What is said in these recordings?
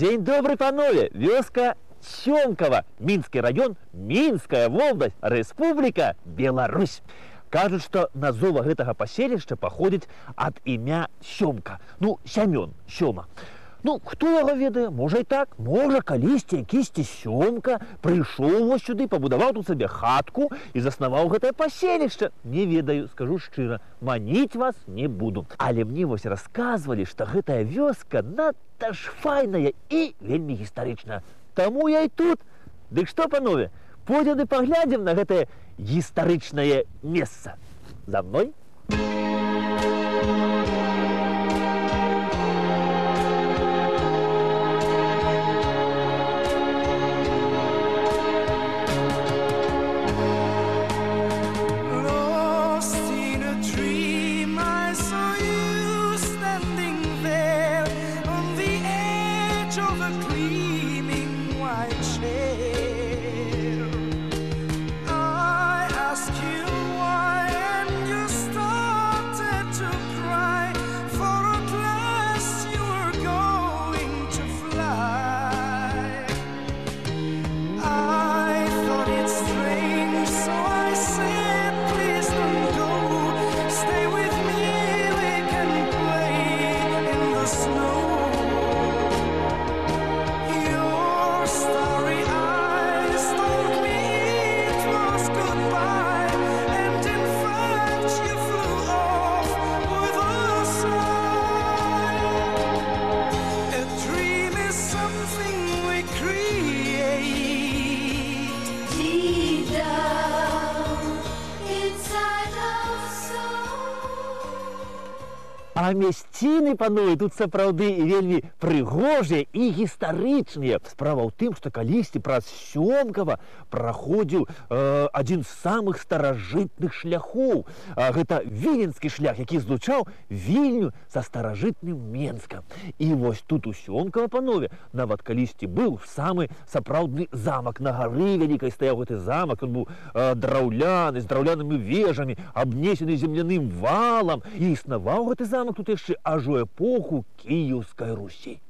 Дзень добрый, панове! Вёска Сёмкова, Минский район, Минская область, Республика Беларусь. Кажут, что назова гэтага паселішча паходзіць ад імя Сёмка. Ну, Сямён, Сёма. Ну, хто яго ведае? Можа і так. Можа, калісьці якісьці Сёмка прыйшоў вось сюды, пабудаваў тут сабе хатку і заснаваў гэтае паселішча. Не ведаю, скажу шчыра, маніць вас не буду. Але мне вось расказвалі, што гэтая вёска надта ж файная і вельмі гістарычная. Таму я і тут. Дык што, панове, пойдзем і паглядзім на гэтае гістарычнае месца. За мной? А мясціны, панове, тут сапраўды вельмі прыгожыя і гістарычныя. Справа ў тым, што калісьці праз Сёмкава праходзіў адзін з самых старажытных шляхоў. Гэта віленскі шлях, які злучаў Вільню са старажытным Менскам. І вось тут у Сёмкава, панове, нават калісьці быў самы сапраўдны замак. На гары вялікай стаяў гэты замак. Ён быў драўляны, з драўлянымі вежамі, абнесены земляным валам. І існаваў гэты замак тут яшчэ аж у эпоху Кіеўскай Русі.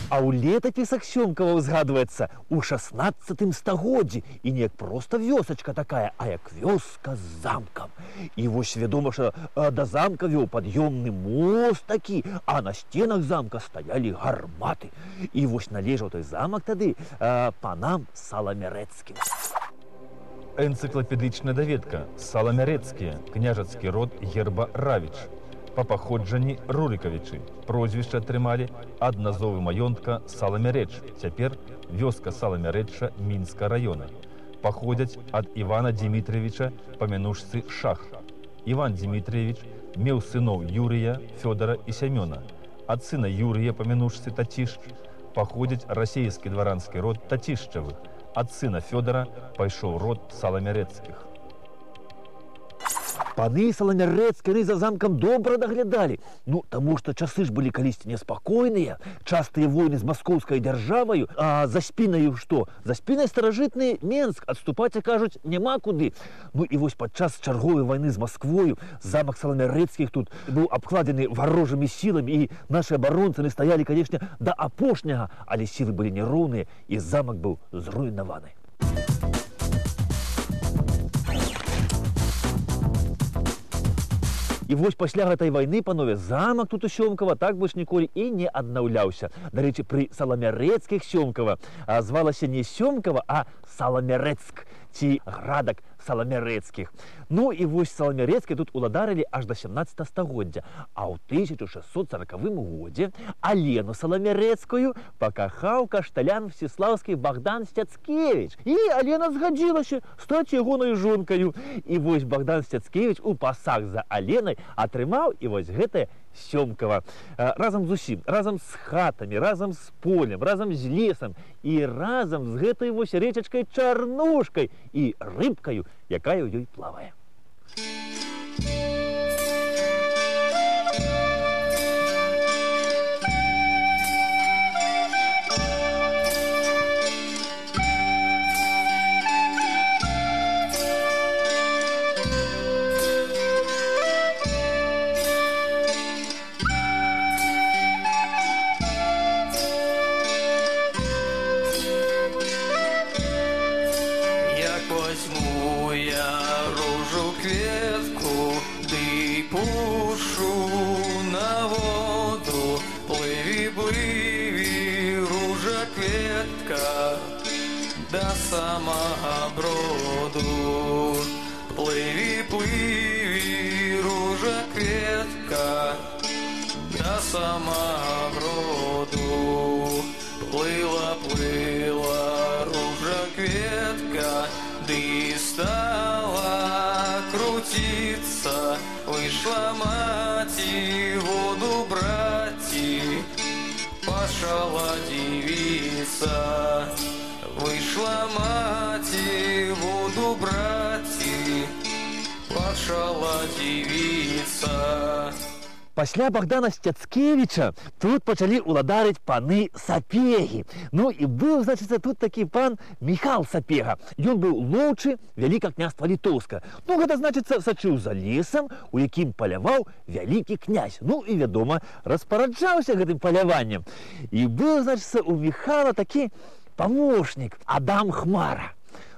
А ў летапісах Сёмкава згадваецца у 16 стагоддзі. І не як проста вёсачка такая, а як вёска з замкам. І вось вядома, што да замка вёў пад'ёмны мост такі, а на сценах замка стаялі гарматы. І вось належаў той замак тады панам Саламярэцкім. Энцыклапедычная даведка. Саламярэцкія, княжацкі род герба Равіч. Па паходжанні Рурыкавічы. Прозвішча атрымалі ад назовы маёнтка Саламярэч, цяпер вёска Саламярэча Мінска района. Паходзяць ад Івана Дзімітрыевіча па мянушцы Шах. Іван Дзімітрыевіч меў сыноў Юрыя, Фёдара і Сямёна. Ад сына Юрыя па мянушцы Татішч паходзіць расейскі дваранскі род Татішчавых. Ад сына Фёдара пайшоў род Саламярэцкіх. Паны Саламярэцкія за замкам добра даглядалі. Ну, таму што часы ж былі калісьці неспакойныя, частыя войны з маскоўскай дзяржаваю, а за спінаю што? За спінай старажытны Менск, адступаць, кажуць, няма куды. Ну і вось падчас чарговай вайны з Масквою замак Саламярэцкіх тут быў абкладзены варожымі сіламі, і нашы абаронцы стаялі, канешне, да апошняга, але сілы былі няроўныя, і замак быў зруйнаваны. І вось пасля гэтай вайны, панове, замак тут у Сёмкава так больш ніколі і не аднаўляўся. Дарэчы, пры Саламярэцкіх Сёмкава звалася не Сёмкава, а Саламярэцк, ці градак Саламярэцкіх. Ну і вось Саламярэцкія тут уладарылі аж да 17 стагоддзя. А ў 1640 годзе Алену Саламярэцкую пакахаў кашталян Всеслаўскі Богдан Сцяцкевіч. І Алена згадзілася стаць ягонай жонкаю. І вось Богдан Сцяцкевіч у пасаг за Аленай атрымаў і вось гэтае Сёмкава. Разам з усім, разам з хатамі, разам з полем, разам з лесам і разам з гэтай вось рэчачкай Чарнушкай і рыбкаю, якая ў ёй плавае. ружу кветку, ды пушу на воду. Плыви, плыви, ружа кветка, до самого броду. Плыви, плыви, ружа кветка, до самого броду. Плыла, плыла, ружа кветка, ды стала крутиться. Вышла мать воду брати, пошла девица. Вышла мать воду брати, пошла девица. Пасля Богдана Сцяцкевіча тут пачалі ўладарыць паны Сапегі. Ну і быў, значыцца, тут такі пан Міхал Сапега. Ён быў лоўчы вялікага княства Літоўска. Ну, гэта, значыцца, сачыў за лесам, у якім паляваў вялікі князь. Ну і, вядома, распараджаўся гэтым паляваннем. І быў, значыцца, у Міхала такі памочнік Адам Хмара.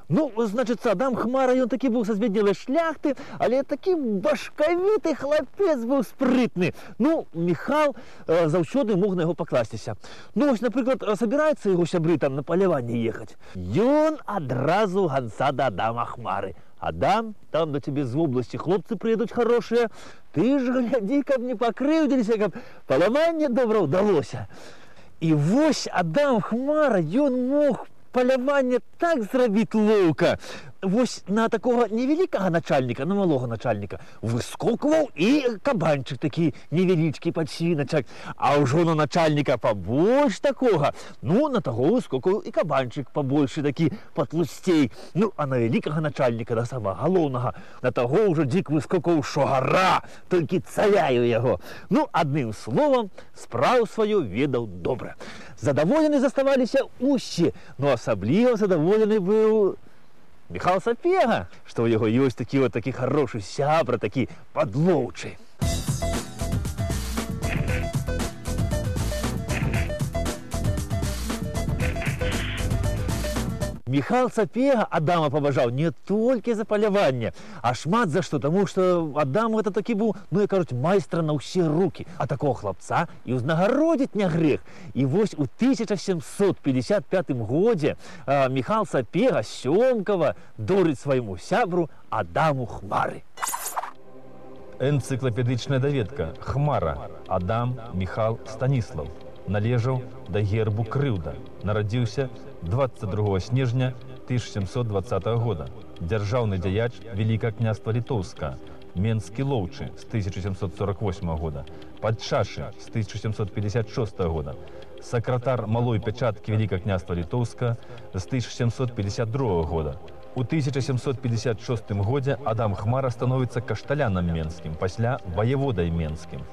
Ну, значыцца, Адам Хмара, ён такі быў са збеднелай шляхты, але такі башкавіты хлапец быў спрытны. Ну, Міхал заўсёды мог на яго пакласціся. Ну, вось, напрыклад, сабіраецца яго сябры там на паляванне ехаць. Ён адразу ганца да Адама Хмары. Адам, там да цябе з вобласці хлопцы прыедуць хорошыя. Ты ж глядзі, каб не пакрыўдзіліся, каб паляванне добра ўдалося. І вось Адам Хмара, ён мог паляванне так зрабіць лоўка. Вось на такога невялікага начальніка, на малога начальніка выскокваў і кабанчык такі невялічкі падсвіначак. А ўжо на начальніка пабольш такога, ну, на таго выскокваў і кабанчык пабольшы такі патлусцей. Ну, а на вялікага начальніка, да самага галоўнага, на таго ўжо дзік выскокваў шогара, толькі цаляю яго. Ну, адным словам, справу сваю ведаў добра. Задаволены заставаліся усе, но асабліва задаволены быў Міхал Сапега, што ў яго ёсць такі хорошы сябра, такі падлоўчы. Міхал Сапега Адама паважаў не толькі за паляванне, а шмат за што, таму што Адам гэта такі быў, ну, як кажуць, майстра на ўсе рукі. А такого хлапца і ўзнагародзіць не грэх. І вось у 1755 годзе Міхал Сапега Сёмкава дорыць свайму сябру Адаму Хмары. Энцыклапедычная даведка. Хмара. Адам Міхал Станіслав. Належаў да гербу Крыўда. Нарадзіўся 22 снежня 1720 года. Дзяржаўны дзяяч Вялікага княства Літоўска. Менскі лоўчы з 1748 года. Падчашы з 1756 года. Сакратар малой пячаткі Вялікага княства Літоўска з 1752 года. У 1756 годзе Адам Хмара становіцца кашталяном менскім, пасля ваяводай менскім.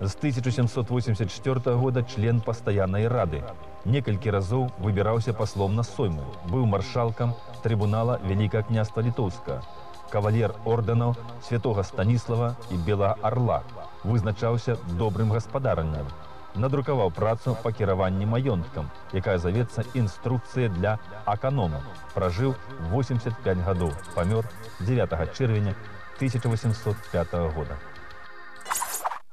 З 1784 года член пастаяннай рады. Некалькі разоў выбіраўся паслом на сойму. Быў маршалкам трыбунала Вялікага княства Літоўска. Кавалер ордэнаў Святога Станіслава і Белага Арла. Вызначаўся добрым гаспадарнем. Надрукаваў працу па кіраванні маёнткам, якая завецца «Інструкцыя для аканома». Пражыў 85 гадоў. Памёр 9 чэрвеня 1805 года.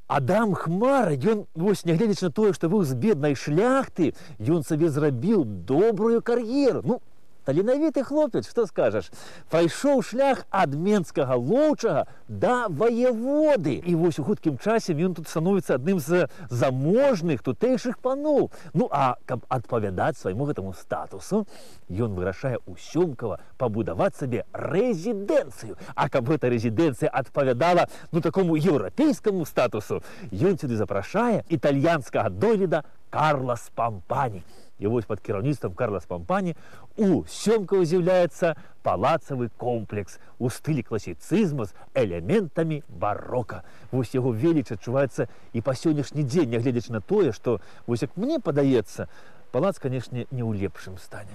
Адам Хмара, ён, вось, нягледзячы на тое, што быў з беднай шляхты, ён сабе зрабіў добрую кар'еру. Ну, таленавіты хлопец, што скажаш, прайшоў шлях ад менскага лоўчага да ваяводы. І вось у хуткім часе ён тут становіцца адным з заможных тутэйшых паноў. Ну, а каб адпавядаць свайму гэтаму статусу, ён вырашае ў Сёмкава пабудаваць сабе рэзідэнцыю. А каб гэта рэзідэнцыя адпавядала, ну, такому еўрапейскаму статусу, ён сюды запрашае італьянскага дойліда Карла Спампані. І вось пад кіраўніцтвам Карла Спампані у Сёмкава з'яўляецца палацавы комплекс у стылі класіцызму з элементамі барока. Вось яго веліч адчуваецца і па сённяшні дзень, нягледзячы на тое, што, вось як мне падаецца, палац, канешне, не ў лепшым стане.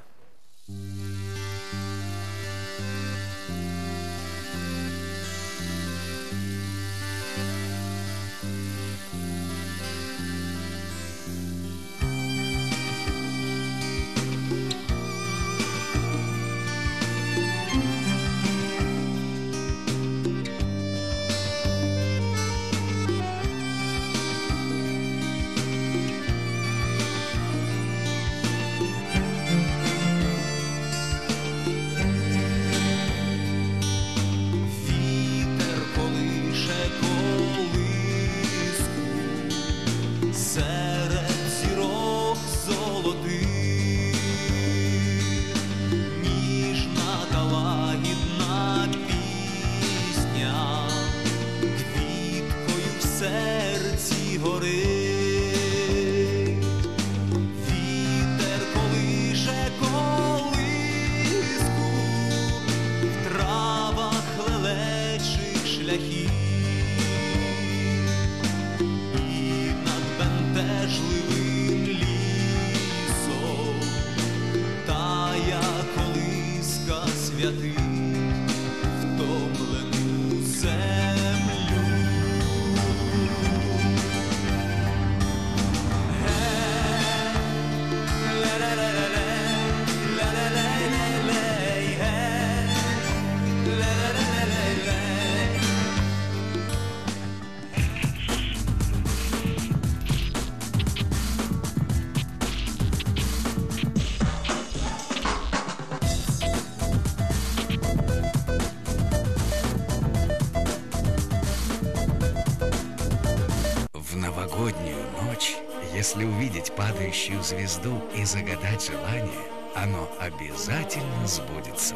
Если увидеть падающую звезду и загадать желание, оно обязательно сбудется.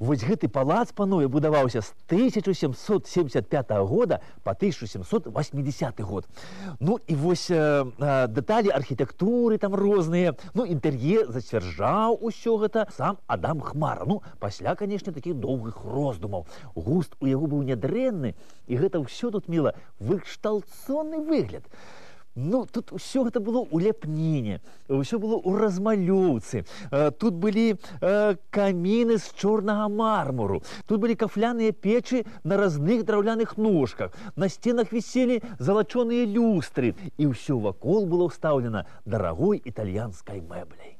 Вось гэты палац, панове, будаваўся з 1775 года по 1780 год. Ну і вось дэталі архітэктуры там розныя. Ну, інтэр'ер зацвярджаў усё гэта сам Адам Хмара. Ну, пасля, канешне, такіх доўгіх роздумаў. Густ у яго быў нядрэнны, і гэта ўсё тут мела выкшталцоны выгляд. Ну, тут ўсё гэта было ў ляпніне, ўсё было ў размалёўцы. Тут былі каміны з чорнага мармуру, тут былі кафляныя печы на разных драўляных ножках, на сценах віселі залачоныя люстры, і ўсё вакол было ўстаўлена дарагой італьянскай мэбляй.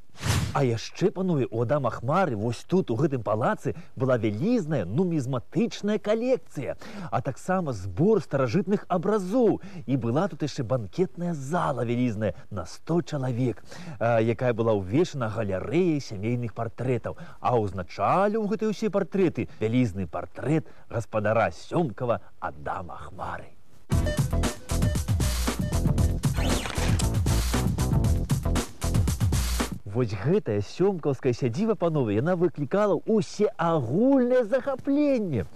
А яшчэ, панове, у Адама Хмары вось тут, у гэтым палацы, была вялізная нумізматычная калекцыя, а таксама збор старажытных абразоў. І была тут яшчэ банкетная зала вялізная на 100 чалавек, якая была ўвешана галерэяй сямейных партрэтаў. А ўзначаліў гэтыя ўсе партрэты вялізны партрэт гаспадара Сёмкава Адама Хмары. Вось гэтая сёмкаўская сядзіба, панове, яна выклікала усеагульнае захапленне.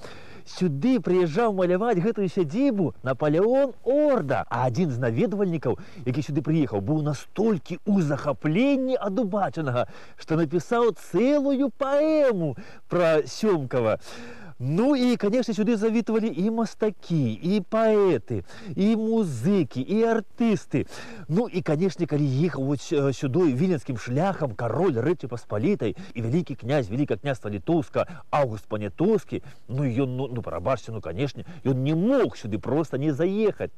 Сюды прыязджаў маляваць гэтую сядзібу Напалеон Орда, а адзін з наведвальнікаў, які сюды прыехаў, быў настолькі ў захапленні ад убачанага, што напісаў цэлую паэму пра Сёмкава. Ну і, канешне, сюды завітвалі і мастакі, і паэты, і музыкі, і артысты. Ну і, канешне, калі ехаў сюды віленскім шляхам кароль Рэчы Паспалітай і вялікі князь Великае княства Літоўска Аўгуст Панятоўскі, ну ён, прабачце, канешне, ён не мог сюды проста не заехаць.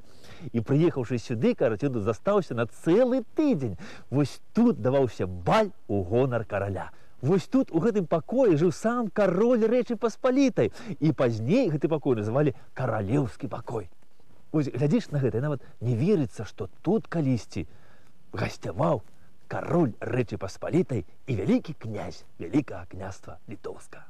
І прыехаўшы сюды, кажуць, ён застаўся на цэлы тыдзень. Вось тут даваўся баль у гонар караля. Вось тут, у гэтым пакоі, жыў сам кароль Рэчы Паспалітай. І пазней гэты пакой называлі каралеўскі пакой. Вось глядзіш на гэта, і нават не верыцца, што тут калісьці гасцяваў кароль Рэчы Паспалітай і вялікі князь Великага княства Літоўска.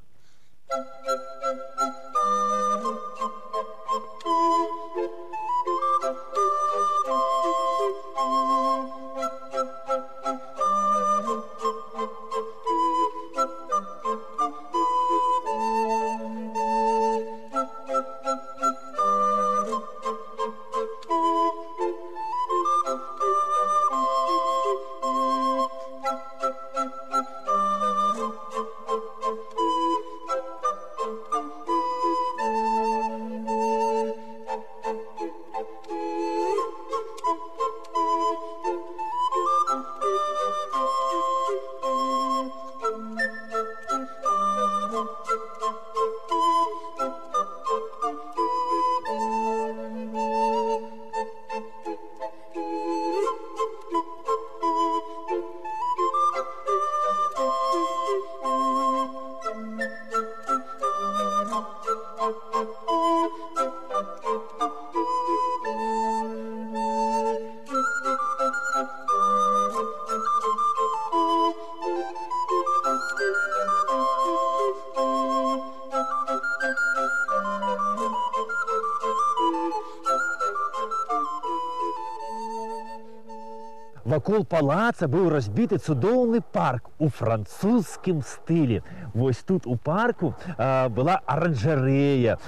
Вакол палаца быў разбіты цудоўны парк у французскім стылі. Вось тут у парку была аранжарэя,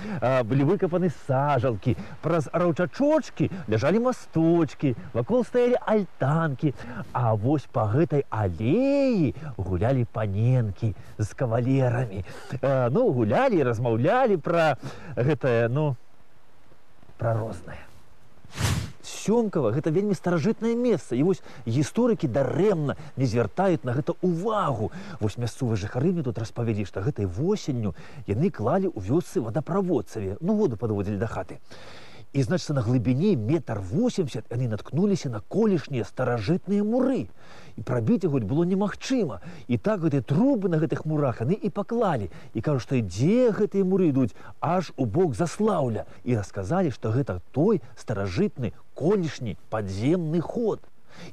былі выкапаны сажалкі, праз раўчачочкі ляжалі масточкі, вакол стаялі альтанкі, а вось па гэтай алеі гулялі паненкі з кавалерамі. Ну, гулялі і размаўлялі пра гэтае, пра рознае. Сёмкава гэта вельмі старажытнае месца, і вось гісторыкі дарэмна не звяртаюць на гэта ўвагу. Вось мясцовыя жыхары мне тут распавялі, што гэтай восенню яны клалі ў вёсцы вадаправодцаве, воду падводзілі да хаты. І, значыцца, на глыбіні 1,80 м яны наткнуліся на колішнія старажытныя муры. І прабіць яго было немагчыма. І так гэтыя трубы на гэтых мурах яны і паклалі. І кажуць, што ідзе гэтыя муры ідуць аж у бок Заслаўля. І расказалі, што гэта той старажытны колішні падземны ход.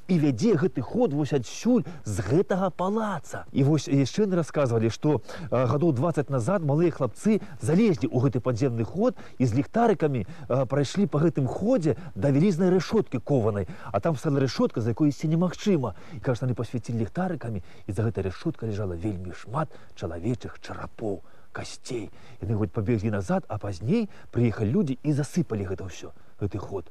і вядзе гэты ход вось адсюль з гэтага палаца. І вось яшчэ яны расказвалі, што гадоў 20 назад малыя хлапцы залезлі ў гэты падземны ход і з ліхтарыкамі прайшлі па гэтым ходзе да вялізнай рэшоткі кованай, а там стала рэшотка, за якой ісці немагчыма. І кажа, яны пасвяцілі ліхтарыкамі, і за гэтай рэшоткай ляжала вельмі шмат чалавечых чарапоў, касцей. Яны хоць пабеглі назад, а пазней прыехалі людзі і засыпалі гэта ўсё, гэты ход.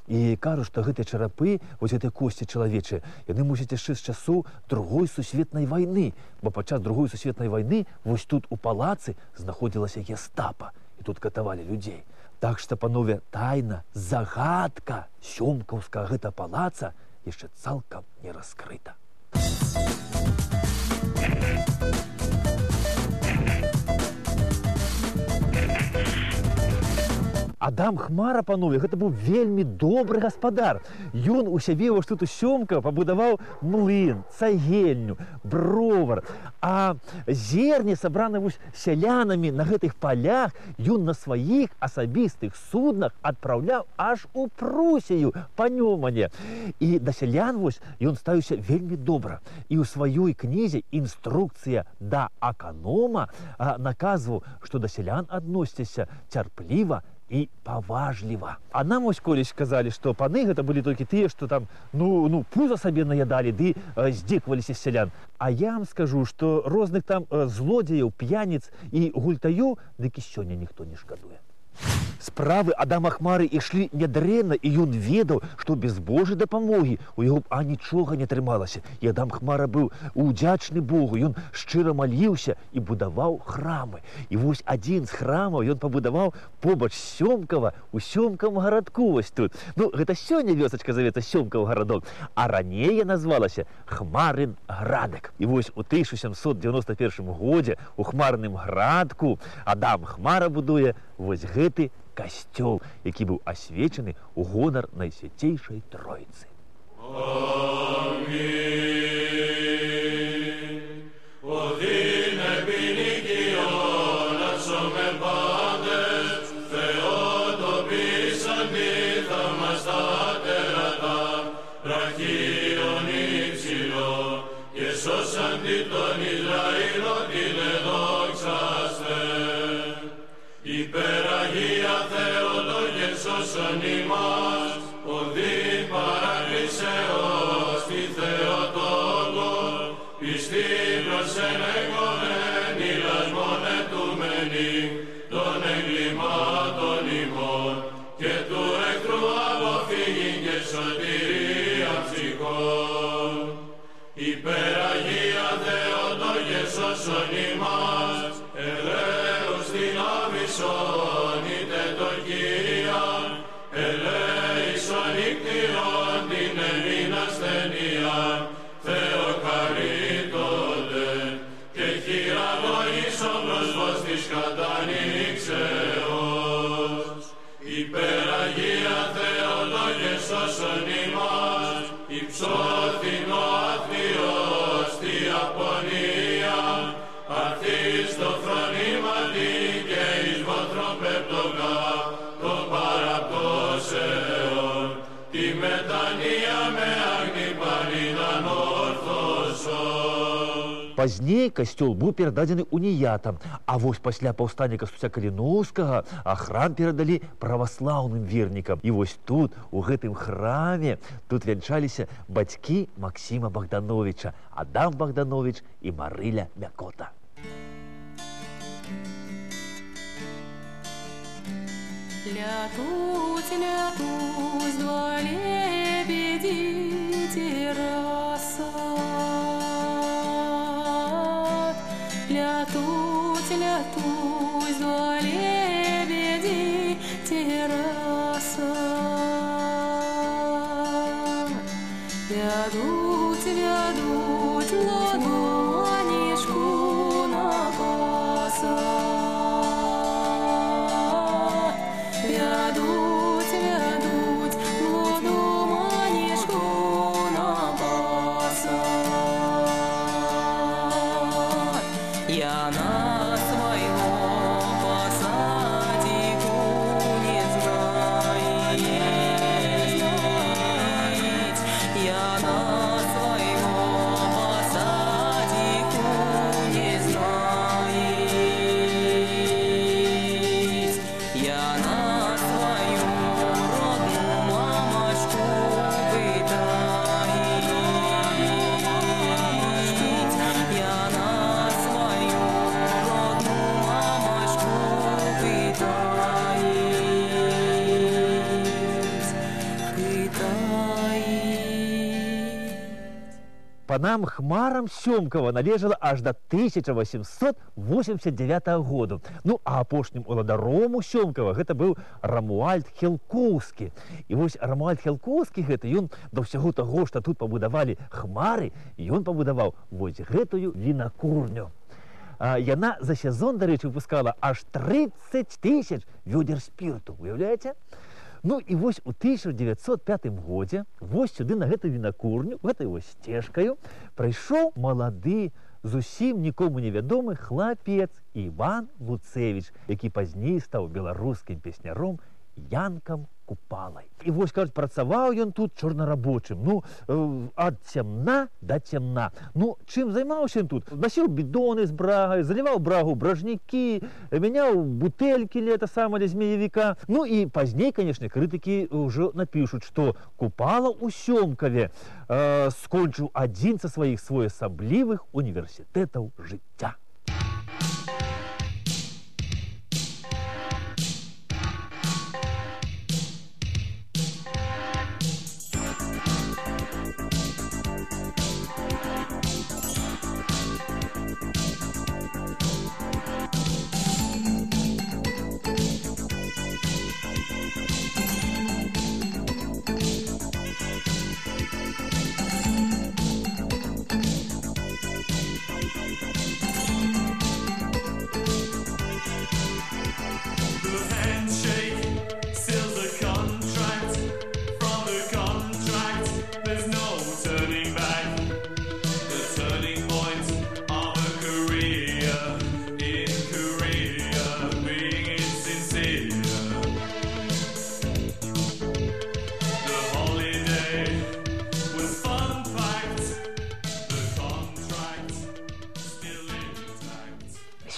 І кажуць, што гэтыя чарапы, вось гэтыя косці чалавечыя, яны мусяць яшчэ з часоў Другой сусветнай вайны, бо падчас Другой сусветнай вайны вось тут у палацы знаходзілася гестапа, і тут катавалі людзей. Так што, панове, тайна, загадка сёмкаўскага гэта палаца яшчэ цалкам не раскрыта. Адам Хмара, панове, гэта быў вельмі добры гаспадар. Ён у сябе вось тут у Сёмкава пабудаваў млын, цагельню, бровар. А зерне, сабраны вось сялянамі на гэтых палях, ён на сваіх асабістых суднах адпраўляў аж у Прусію па Нёмане. І да сялян вось ён ставіўся вельмі добра. І ў сваёй кнізе «Інструкцыя да аканома» наказваў, што да сялян адносьцеся цярпліва і паважліва. А нам ось колісь казалі, што паны гэта былі толькі тыя, што там, пуза сабе наядалі, ды здзекваліся з сялян. А я вам скажу, што розных там злодзеяў, п'яніц і гультаёў, дык і сёння ніхто не шкадуе. Справы Адама Хмары ішлі нядрэнна, і ён ведаў, што без Божай дапамогі у яго б нічога не атрымалася. І Адам Хмара быў удзячны Богу, ён шчыра маліўся і будаваў храмы. І вось адзін з храмаў ён пабудаваў побач Сёмкава, у Сёмкавым гарадку вось тут. Гэта сёння вёсачка завецца Сёмкаў гарадок, а раней назвалася Хмарын градак. І вось у 1791 годзе у Хмарным градку Адам Хмара будуе вось гэты касцёл, які быў асвечаны ў гонар Найсвяцейшай Тройцы. Υπεραγία Θεολογέ σώσον ημάς, οδύν παρακλήσεως τη Θεοτόκο, πιστή προς ενεγωμένη λασμόν ετούμενη των εγκλημάτων ημών και του εχθρού αποφύγει και σωτηρία ψυχών. Υπεραγία Θεοτόκε σώσον ημάς, ελέους την άβυσσον είτε το Κύριαν, ελέησον νύκτηρον την Ελλήν ασθενείαν, Θεοκαρίτωτε, και χειραγωγήσον προς φως της κατανοίξεως. Υπεραγία Θεοτόκε σώσον ημάς, υψώθην ο αθλίος τη απονία, αρθείς το φρονήματι και εις βόθρων πεπτογά των παραπτώσεων, τη μετανία με άγνη πανίδαν ορθώσεων. Пазней касцёл быў перададзены уніятам, а вось пасля паўстання Кастуся Каліноўскага храм перадалі праваслаўным вернікам. І вось тут, у гэтым храме, тут вянчаліся бацькі Максіма Богдановича, Адам Богданович і Марыля Мякота. Лятуть, лятуть, два лебеди террасат. Лятуть, лятуть, два лебеди террасат. Вядут, вядут ладонишку на посад. Вядут, вядут ладонишку на посад. Я на своего посадику не знаю. Я сына своего посадику не знает. Я на свою родную мамочку пытаюсь. Я на свою родную мамочку Панам Хмарам Сёмкава належала аж до 1889 году. Ну, а апошнім уладаром у Сёмкава гэта быў Рамуальд Хелкоўскі. І вось Рамуальд Хелкоўскі гэта, ён да ўсяго таго, што тут пабудавалі хмары, ён пабудаваў вось гэтую вінакурню. Яна за сезон, дарэчы, выпускала аж 30 000 вёдер спірту. Уяўляеце? Ну і вось у 1905 годзе вось сюды на гэту вінакурню, гэтай вось сцежкаю, прыйшоў малады, зусім нікому невядомы хлапец Іван Луцевіч, які пазней стаў беларускім песняром Янкам Купалай. І вось, кажуць, працаваў ён тут чорнарабочым, ну, ад цямна да цямна. Ну, чым займаўся ён тут? Насіў бідоны з брагай, заліваў брагу бражнікі, мяняў бутэлькі лета сама для змеевіка. Ну і пазней, канешне, крытыкі ўжо напішуць, што Купала ў Сёмкаве скончыў адзін са сваіх своеасаблівых універсітэтаў жыцця.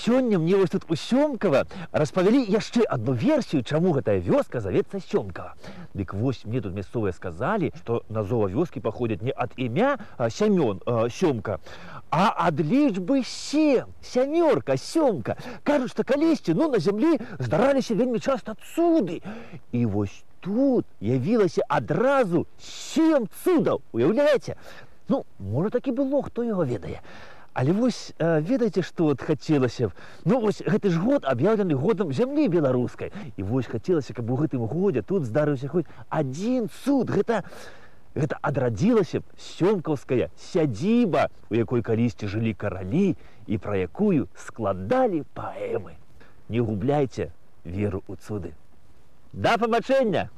Сёння мне вось тут у Сёмкава распавялі яшчэ адну версію, чаму гэтая вёска завецца Сёмкава. Дык вось мне тут мясцовыя сказалі, што назова вёскі паходзіць не ад імя Сямён Сёмка, а ад лічбы 7. Сямёрка, Сёмка. Кажуць, што калісьці, ну, на зямлі здараліся вельмі часта цуды. І вось тут явілася адразу 7 цудаў. Уяўляеце? Ну, можа, так і было, хто яго ведае. Але вось, ведаеце, што от хацелася б? Ну, вось гэты ж год аб'яўлены годам зямлі беларускай. І вось хацелася, каб у гэтым годзе тут здарыўся хоць адзін цуд. Гэта адрадзілася б сёмкаўская сядзіба, у якой калісьці жылі каралі і пра якую складалі паэмы. Не губляйце веру ў цуды. Да пабачэння!